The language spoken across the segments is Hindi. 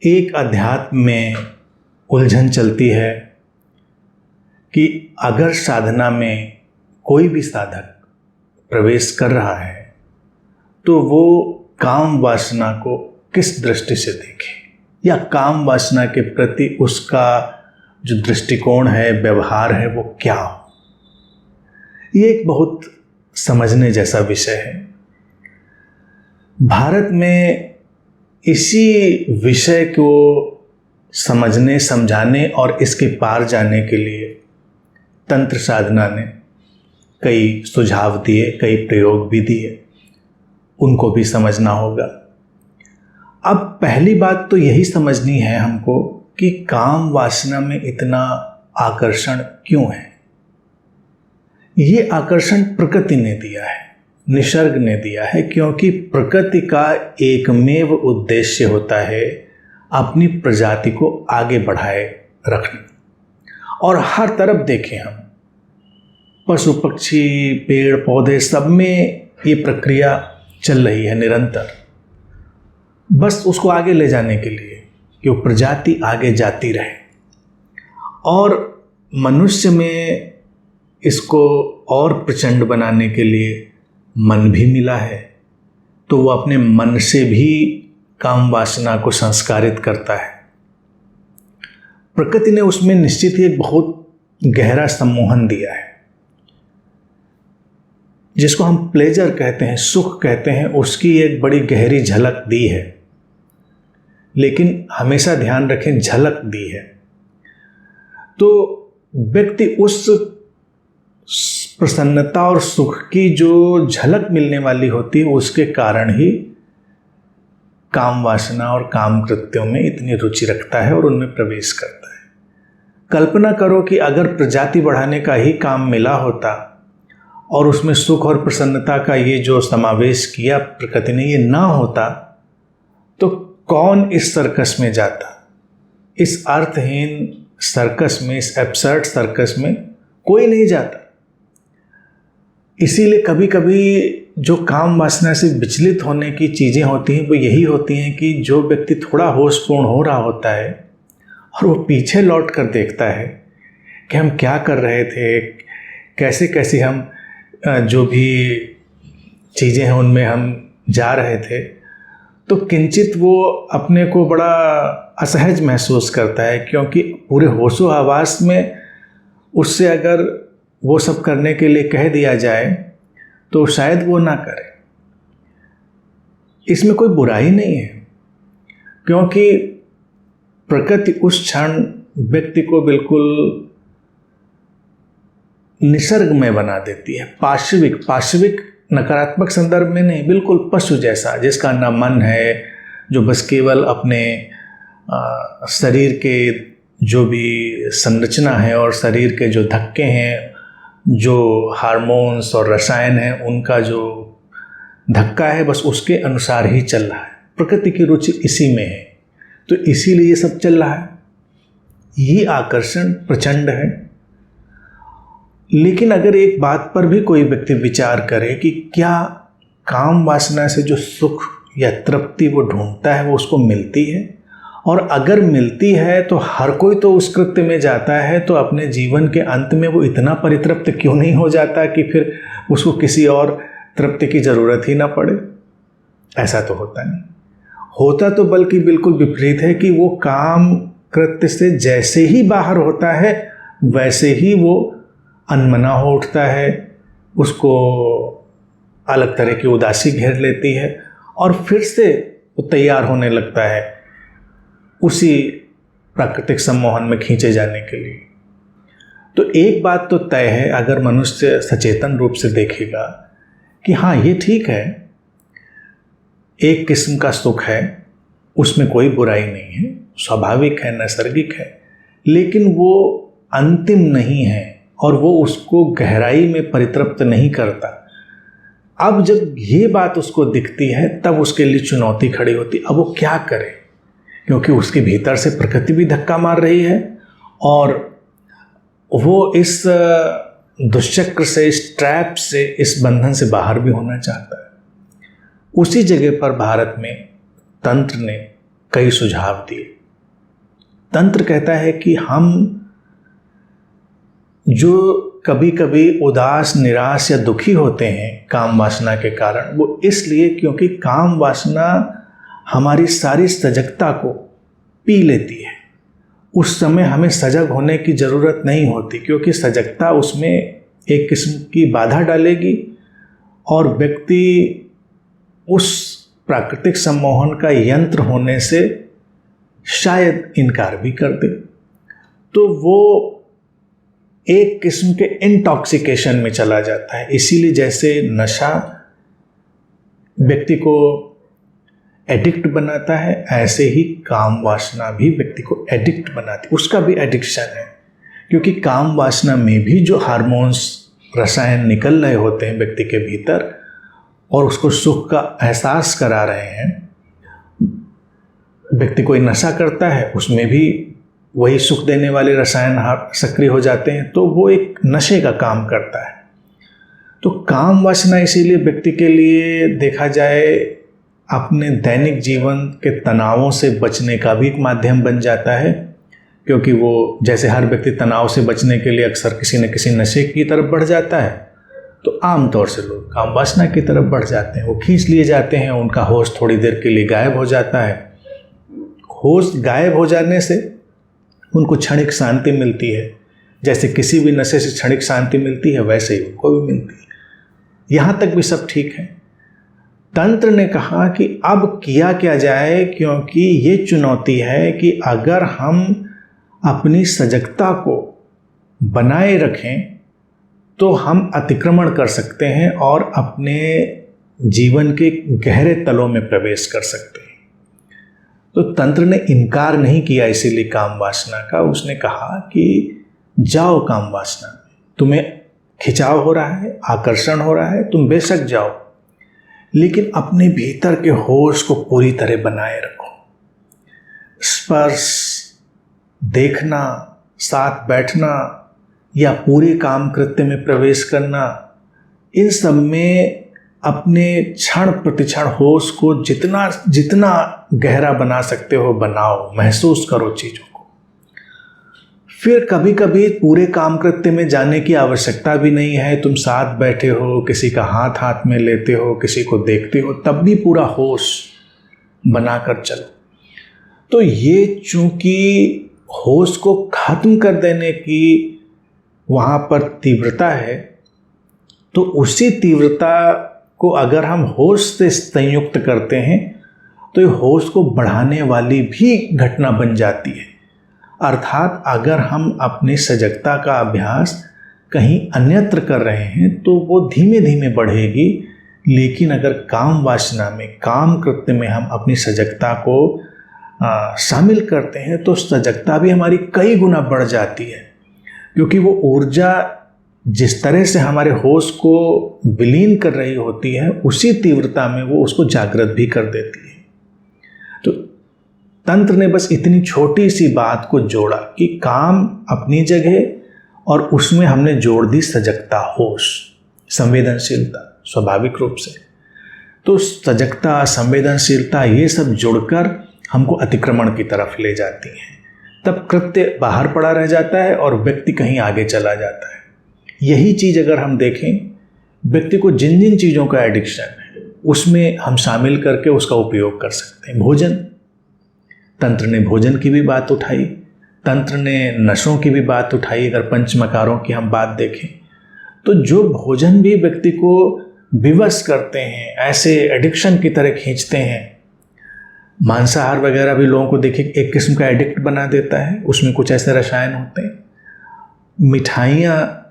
एक अध्यात्म में उलझन चलती है कि अगर साधना में कोई भी साधक प्रवेश कर रहा है तो वो काम वासना को किस दृष्टि से देखे, या काम वासना के प्रति उसका जो दृष्टिकोण है, व्यवहार है, वो क्या हो। ये एक बहुत समझने जैसा विषय है। भारत में इसी विषय को समझने, समझाने और इसके पार जाने के लिए तंत्र साधना ने कई सुझाव दिए, कई प्रयोग भी दिए, उनको भी समझना होगा। अब पहली बात तो यही समझनी है हमको कि काम वासना में इतना आकर्षण क्यों है। ये आकर्षण प्रकृति ने दिया है, निसर्ग ने दिया है, क्योंकि प्रकृति का एकमेव उद्देश्य होता है अपनी प्रजाति को आगे बढ़ाए रखना। और हर तरफ देखें हम, पशु पक्षी, पेड़ पौधे, सब में ये प्रक्रिया चल रही है निरंतर, बस उसको आगे ले जाने के लिए कि वो प्रजाति आगे जाती रहे। और मनुष्य में इसको और प्रचंड बनाने के लिए मन भी मिला है, तो वो अपने मन से भी काम वासना को संस्कारित करता है। प्रकृति ने उसमें निश्चित ही एक बहुत गहरा सम्मोहन दिया है, जिसको हम प्लेजर कहते हैं, सुख कहते हैं, उसकी एक बड़ी गहरी झलक दी है। लेकिन हमेशा ध्यान रखें, झलक दी है। तो व्यक्ति उस प्रसन्नता और सुख की जो झलक मिलने वाली होती है, उसके कारण ही काम वासना और काम कृत्यों में इतनी रुचि रखता है और उनमें प्रवेश करता है। कल्पना करो कि अगर प्रजाति बढ़ाने का ही काम मिला होता और उसमें सुख और प्रसन्नता का ये जो समावेश किया प्रकृति ने, ये ना होता तो कौन इस सर्कस में जाता। इस अर्थहीन सर्कस में, इस एब्सर्ड सर्कस में कोई नहीं जाता। इसीलिए कभी कभी जो काम वासना से विचलित होने की चीज़ें होती हैं वो यही होती हैं कि जो व्यक्ति थोड़ा होशपूर्ण हो रहा होता है और वो पीछे लौट कर देखता है कि हम क्या कर रहे थे, कैसे कैसे हम जो भी चीज़ें हैं उनमें हम जा रहे थे, तो किंचित वो अपने को बड़ा असहज महसूस करता है, क्योंकि पूरे होशो हवास में उससे अगर वो सब करने के लिए कह दिया जाए तो शायद वो ना करे। इसमें कोई बुराई नहीं है, क्योंकि प्रकृति उस क्षण व्यक्ति को बिल्कुल निसर्ग में बना देती है। पाशविक नकारात्मक संदर्भ में नहीं, बिल्कुल पशु जैसा, जिसका ना मन है, जो बस केवल अपने शरीर के जो भी संरचना है और शरीर के जो धक्के हैं, जो हार्मोन्स और रसायन हैं, उनका जो धक्का है, बस उसके अनुसार ही चल रहा है। प्रकृति की रुचि इसी में है, तो इसीलिए ये सब चल रहा है। ये आकर्षण प्रचंड है। लेकिन अगर एक बात पर भी कोई व्यक्ति विचार करे कि क्या काम वासना से जो सुख या तृप्ति वो ढूंढता है वो उसको मिलती है, और अगर मिलती है तो हर कोई तो उस कृत्य में जाता है, तो अपने जीवन के अंत में वो इतना परितृप्त क्यों नहीं हो जाता कि फिर उसको किसी और तृप्ति की ज़रूरत ही ना पड़े। ऐसा तो होता नहीं। होता तो बल्कि बिल्कुल विपरीत है कि वो काम कृत्य से जैसे ही बाहर होता है वैसे ही वो अनमना हो उठता है, उसको अलग तरह की उदासी घेर लेती है और फिर से वो तैयार होने लगता है उसी प्राकृतिक सम्मोहन में खींचे जाने के लिए। तो एक बात तो तय है, अगर मनुष्य सचेतन रूप से देखेगा कि हाँ ये ठीक है, एक किस्म का सुख है, उसमें कोई बुराई नहीं है, स्वाभाविक है, नैसर्गिक है, लेकिन वो अंतिम नहीं है और वो उसको गहराई में परितृप्त नहीं करता। अब जब ये बात उसको दिखती है तब उसके लिए चुनौती खड़ी होती। अब वो क्या करे, क्योंकि उसके भीतर से प्रकृति भी धक्का मार रही है और वो इस दुष्चक्र से, इस ट्रैप से, इस बंधन से बाहर भी होना चाहता है। उसी जगह पर भारत में तंत्र ने कई सुझाव दिए। तंत्र कहता है कि हम जो कभी कभी उदास, निराश या दुखी होते हैं काम वासना के कारण, वो इसलिए क्योंकि काम वासना हमारी सारी सजगता को पी लेती है। उस समय हमें सजग होने की ज़रूरत नहीं होती, क्योंकि सजगता उसमें एक किस्म की बाधा डालेगी और व्यक्ति उस प्राकृतिक सम्मोहन का यंत्र होने से शायद इनकार भी कर दे। तो वो एक किस्म के इंटॉक्सिकेशन में चला जाता है। इसीलिए जैसे नशा व्यक्ति को एडिक्ट बनाता है, ऐसे ही काम वासना भी व्यक्ति को एडिक्ट बनाती है। उसका भी एडिक्शन है, क्योंकि काम वासना में भी जो हार्मोन्स, रसायन निकल रहे होते हैं व्यक्ति के भीतर और उसको सुख का एहसास करा रहे हैं। व्यक्ति कोई नशा करता है, उसमें भी वही सुख देने वाले रसायन सक्रिय हो जाते हैं, तो वो एक नशे का काम करता है। तो काम वासना इसीलिए व्यक्ति के लिए देखा जाए अपने दैनिक जीवन के तनावों से बचने का भी एक माध्यम बन जाता है, क्योंकि वो जैसे हर व्यक्ति तनाव से बचने के लिए अक्सर किसी न किसी नशे की तरफ बढ़ जाता है, तो आमतौर से लोग काम वासना की तरफ बढ़ जाते हैं। वो खींच लिए जाते हैं, उनका होश थोड़ी देर के लिए गायब हो जाता है। होश गायब हो जाने से उनको क्षणिक शांति मिलती है। जैसे किसी भी नशे से क्षणिक शांति मिलती है, वैसे ही उनको भी मिलती है। यहाँ तक भी सब ठीक है। तंत्र ने कहा कि अब किया क्या जाए, क्योंकि ये चुनौती है कि अगर हम अपनी सजगता को बनाए रखें तो हम अतिक्रमण कर सकते हैं और अपने जीवन के गहरे तलों में प्रवेश कर सकते हैं। तो तंत्र ने इनकार नहीं किया इसीलिए काम वासना का। उसने कहा कि जाओ काम वासना, तुम्हें खिंचाव हो रहा है, आकर्षण हो रहा है, तुम बेशक जाओ, लेकिन अपने भीतर के होश को पूरी तरह बनाए रखो। स्पर्श, देखना, साथ बैठना या पूरे काम कृत्य में प्रवेश करना, इन सब में अपने क्षण प्रतिक्षण होश को जितना जितना गहरा बना सकते हो बनाओ, महसूस करो चीज़ों को। फिर कभी कभी पूरे काम कृत्य में जाने की आवश्यकता भी नहीं है। तुम साथ बैठे हो, किसी का हाथ हाथ में लेते हो, किसी को देखते हो, तब भी पूरा होश बनाकर चलो। तो ये चूंकि होश को खत्म कर देने की वहाँ पर तीव्रता है, तो उसी तीव्रता को अगर हम होश से संयुक्त करते हैं तो ये होश को बढ़ाने वाली भी घटना बन जाती है। अर्थात अगर हम अपनी सजगता का अभ्यास कहीं अन्यत्र कर रहे हैं तो वो धीमे धीमे बढ़ेगी, लेकिन अगर काम वासना में, काम कृत्य में हम अपनी सजगता को शामिल करते हैं तो सजगता भी हमारी कई गुना बढ़ जाती है, क्योंकि वो ऊर्जा जिस तरह से हमारे होश को विलीन कर रही होती है, उसी तीव्रता में वो उसको जागृत भी कर देती है। तो तंत्र ने बस इतनी छोटी सी बात को जोड़ा कि काम अपनी जगह और उसमें हमने जोड़ दी सजगता, होश, संवेदनशीलता, स्वाभाविक रूप से। तो सजगता, संवेदनशीलता, ये सब जुड़कर हमको अतिक्रमण की तरफ ले जाती हैं। तब कृत्य बाहर पड़ा रह जाता है और व्यक्ति कहीं आगे चला जाता है। यही चीज़ अगर हम देखें, व्यक्ति को जिन जिन चीज़ों का एडिक्शन है उसमें हम शामिल करके उसका उपयोग कर सकते हैं। भोजन, तंत्र ने भोजन की भी बात उठाई, तंत्र ने नशों की भी बात उठाई। अगर पंचमकारों की हम बात देखें तो जो भोजन भी व्यक्ति को विवश करते हैं, ऐसे एडिक्शन की तरह खींचते हैं, मांसाहार वगैरह भी लोगों को देखिए एक किस्म का एडिक्ट बना देता है, उसमें कुछ ऐसे रसायन होते हैं। मिठाइयाँ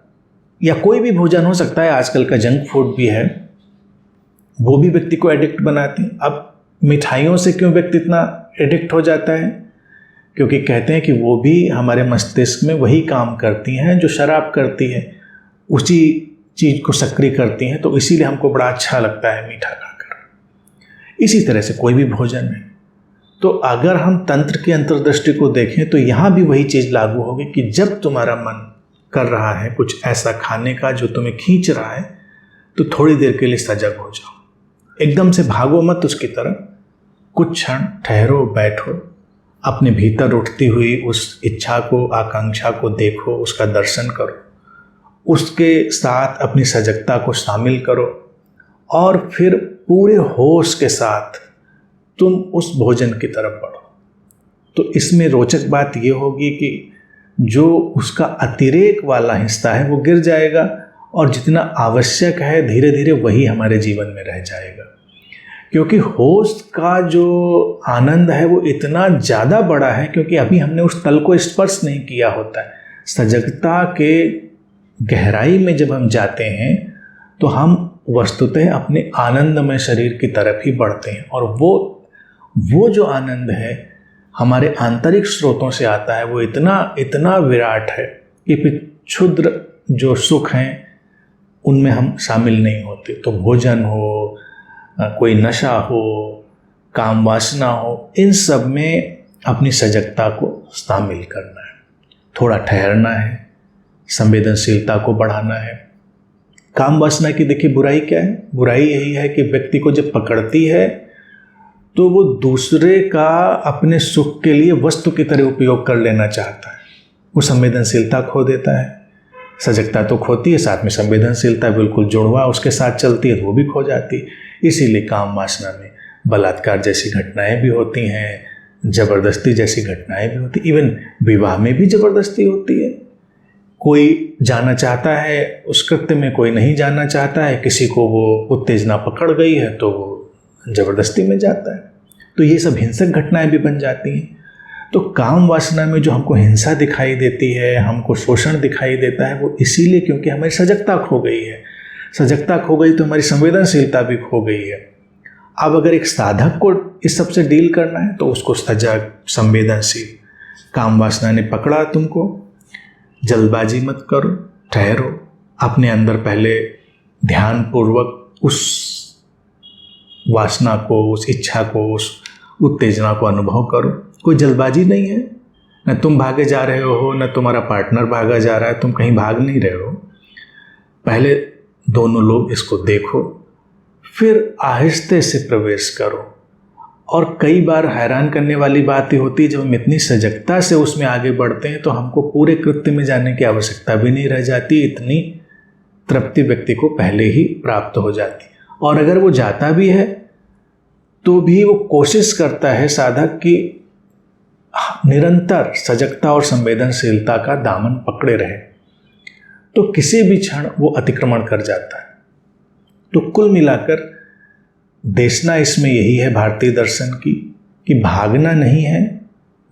या कोई भी भोजन हो सकता है, आजकल का जंक फूड भी है, वो भी व्यक्ति को एडिक्ट बनाते हैं। अब मिठाइयों से क्यों व्यक्ति इतना एडिक्ट हो जाता है? क्योंकि कहते हैं कि वो भी हमारे मस्तिष्क में वही काम करती हैं जो शराब करती है, उसी चीज़ को सक्रिय करती हैं, तो इसीलिए हमको बड़ा अच्छा लगता है मीठा खाकर। इसी तरह से कोई भी भोजन है। तो अगर हम तंत्र की अंतर्दृष्टि को देखें तो यहाँ भी वही चीज़ लागू होगी कि जब तुम्हारा मन कर रहा है कुछ ऐसा खाने का जो तुम्हें खींच रहा है, तो थोड़ी देर के लिए सजग हो जाओ। एकदम से भागो मत उसकी तरफ, कुछ क्षण ठहरो, बैठो, अपने भीतर उठती हुई उस इच्छा को, आकांक्षा को देखो, उसका दर्शन करो, उसके साथ अपनी सजगता को शामिल करो और फिर पूरे होश के साथ तुम उस भोजन की तरफ बढ़ो। तो इसमें रोचक बात ये होगी कि जो उसका अतिरेक वाला हिस्सा है वो गिर जाएगा और जितना आवश्यक है धीरे धीरे वही हमारे जीवन में रह जाएगा। क्योंकि होश का जो आनंद है वो इतना ज़्यादा बड़ा है क्योंकि अभी हमने उस तल को स्पर्श नहीं किया होता है। सजगता के गहराई में जब हम जाते हैं तो हम वस्तुतः अपने आनंदमय शरीर की तरफ ही बढ़ते हैं और वो जो आनंद है हमारे आंतरिक स्रोतों से आता है वो इतना विराट है कि फिर क्षुद्र जो सुख हैं उनमें हम शामिल नहीं होते। तो भोजन हो, कोई नशा हो, काम वासना हो, इन सब में अपनी सजगता को शामिल करना है, थोड़ा ठहरना है, संवेदनशीलता को बढ़ाना है। काम वासना की देखिए बुराई क्या है? बुराई यही है कि व्यक्ति को जब पकड़ती है तो वो दूसरे का अपने सुख के लिए वस्तु की तरह उपयोग कर लेना चाहता है। वो संवेदनशीलता खो देता है। सजगता तो खोती है, साथ में संवेदनशीलता बिल्कुल जुड़वा उसके साथ चलती है तो वो भी खो जाती है। इसीलिए काम वासना में बलात्कार जैसी घटनाएं भी होती हैं, जबरदस्ती जैसी घटनाएं भी होती, इवन विवाह में भी जबरदस्ती होती है। कोई जाना चाहता है उस कृत्य में, कोई नहीं जाना चाहता है, किसी को वो उत्तेजना पकड़ गई है तो वो जबरदस्ती में जाता है। तो ये सब हिंसक घटनाएं भी बन जाती हैं। तो काम वासना में जो हमको हिंसा दिखाई देती है, हमको शोषण दिखाई देता है, वो इसीलिए क्योंकि हमारी सजगता खो गई है। सजगता खो गई तो हमारी संवेदनशीलता भी खो गई है। अब अगर एक साधक को इस सब से डील करना है तो उसको सजग, संवेदनशील, काम वासना ने पकड़ा तुमको, जल्दबाजी मत करो, ठहरो, अपने अंदर पहले ध्यानपूर्वक उस वासना को, उस इच्छा को, उस उत्तेजना को अनुभव करो। कोई जल्दबाजी नहीं है, न तुम भागे जा रहे हो, न तुम्हारा पार्टनर भागा जा रहा है, तुम कहीं भाग नहीं रहे हो। पहले दोनों लोग इसको देखो, फिर आहिस्ते से प्रवेश करो। और कई बार हैरान करने वाली बात ये होती है जब हम इतनी सजगता से उसमें आगे बढ़ते हैं तो हमको पूरे कृत्य में जाने की आवश्यकता भी नहीं रह जाती, इतनी तृप्ति व्यक्ति को पहले ही प्राप्त हो जाती। और अगर वो जाता भी है तो भी वो कोशिश करता है साधक कि निरंतर सजगता और संवेदनशीलता का दामन पकड़े रहे, तो किसी भी क्षण वो अतिक्रमण कर जाता है। तो कुल मिलाकर देशना इसमें यही है भारतीय दर्शन की कि भागना नहीं है,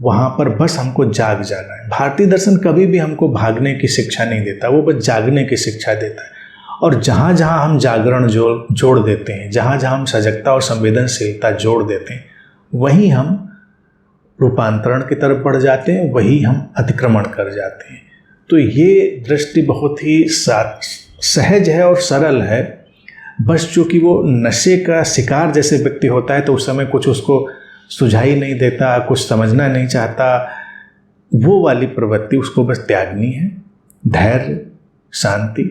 वहाँ पर बस हमको जाग जाना है। भारतीय दर्शन कभी भी हमको भागने की शिक्षा नहीं देता, वो बस जागने की शिक्षा देता है। और जहाँ जहाँ हम जागरण जोड़ देते हैं, जहाँ जहाँ हम सजगता और संवेदनशीलता जोड़ देते हैं, वहीं हम रूपांतरण की तरफ बढ़ जाते हैं, वही हम अतिक्रमण कर जाते हैं। तो ये दृष्टि बहुत ही सहज है और सरल है। बस चूँकि वो नशे का शिकार जैसे व्यक्ति होता है तो उस समय कुछ उसको सुझाई नहीं देता, कुछ समझना नहीं चाहता, वो वाली प्रवृत्ति उसको बस त्यागनी है। धैर्य, शांति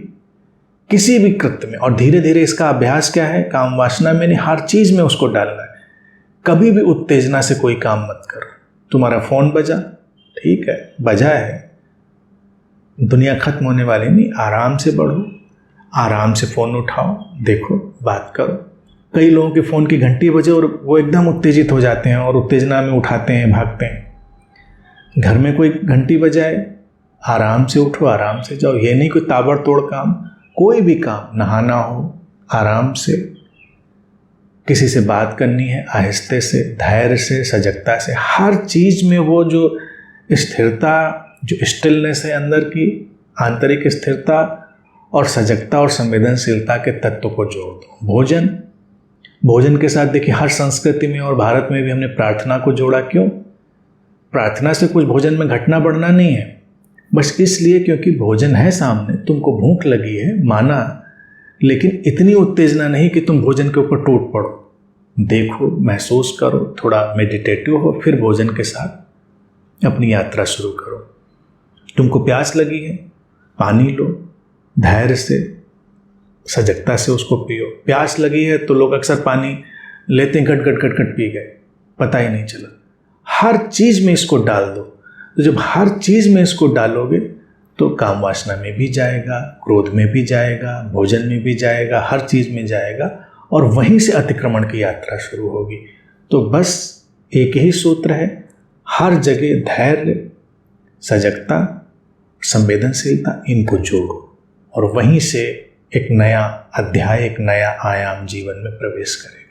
किसी भी कृत्य में, और धीरे धीरे इसका अभ्यास क्या है, काम वासना में नहीं, हर चीज़ में उसको डालना है। कभी भी उत्तेजना से कोई काम मत करो। तुम्हारा फ़ोन बजा, ठीक है, बजा है, दुनिया खत्म होने वाली नहीं, आराम से बढ़ो, आराम से फ़ोन उठाओ, देखो, बात करो। कई लोगों के फ़ोन की घंटी बजे और वो एकदम उत्तेजित हो जाते हैं और उत्तेजना में उठाते हैं, भागते हैं। घर में कोई घंटी बजाए, आराम से उठो, आराम से जाओ। ये नहीं कोई ताबड़तोड़ काम, कोई भी काम, नहाना हो आराम से, किसी से बात करनी है आहिस्ते से, धैर्य से, सजगता से, हर चीज़ में वो जो स्थिरता, जो स्टिलनेस है अंदर की, आंतरिक स्थिरता और सजगता और संवेदनशीलता के तत्व को जोड़ दो। भोजन के साथ देखिए हर संस्कृति में और भारत में भी हमने प्रार्थना को जोड़ा। क्यों? प्रार्थना से कुछ भोजन में घटना बढ़ना नहीं है, बस इसलिए क्योंकि भोजन है सामने, तुमको भूख लगी है, माना, लेकिन इतनी उत्तेजना नहीं कि तुम भोजन के ऊपर टूट पड़ो। देखो, महसूस करो, थोड़ा मेडिटेटिव हो, फिर भोजन के साथ अपनी यात्रा शुरू करो। तुमको प्यास लगी है, पानी लो, धैर्य से, सजगता से उसको पियो। प्यास लगी है तो लोग अक्सर पानी लेते हैं, घट घट घट घट पी गए, पता ही नहीं चला। हर चीज़ में इसको डाल दो। तो जब हर चीज़ में इसको डालोगे तो काम वासना में भी जाएगा, क्रोध में भी जाएगा, भोजन में भी जाएगा, हर चीज़ में जाएगा और वहीं से अतिक्रमण की यात्रा शुरू होगी। तो बस एक ही सूत्र है, हर जगह धैर्य, सजगता, संवेदनशीलता, इनको जोड़ो और वहीं से एक नया अध्याय, एक नया आयाम जीवन में प्रवेश करेगा।